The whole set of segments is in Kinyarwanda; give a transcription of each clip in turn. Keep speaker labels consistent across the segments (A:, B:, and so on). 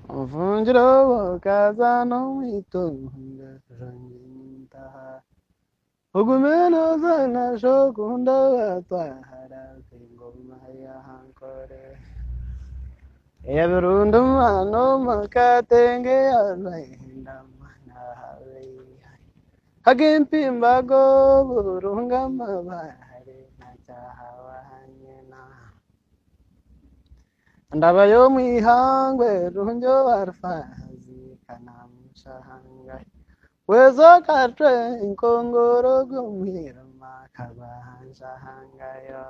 A: Mfunjiro kazano itunga ranginta Hugumena zana shokunda twahara kingoma ya hankore Yaburundum ano makatenge alwahinda manahari Hagimpimbaggo burungama bahare nachahawa hanyena Ndabayo mwihangwe runjo arfazi kanamushahanga Wezo katre inkongoro gumhira makabahansahangayo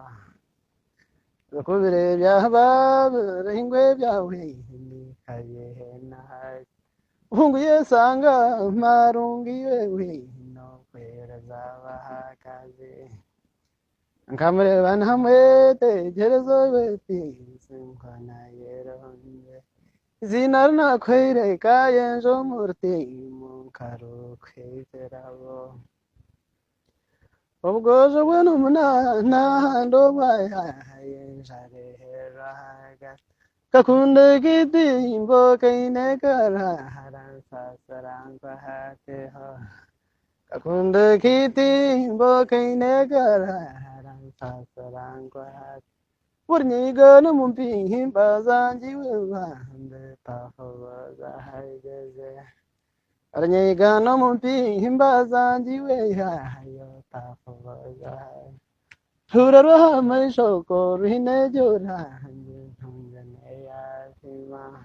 A: Zukubire byahababire ingwe byawihini kayehena hai Uhunguye sanga marungiwe wihino kwereza bahakazi Nkamureba hamwe tegerezo wetise nkwana yeronde Izina nakwereka yenjo murti munkaro kweterabo Ubwojo bwenu munana ndo bayaye jareheraga Kakunde kiti imbo kaine karahara sasarangwa hateho Kakunde kiti imbo kaine karahara sasarangwa hateho Burniga no mumpi himbazaji webande pahoza haigeze Arniga no mumpi himbazaji wehayo pahoza Hurara mai shoko rine jora hanje thongane ya sima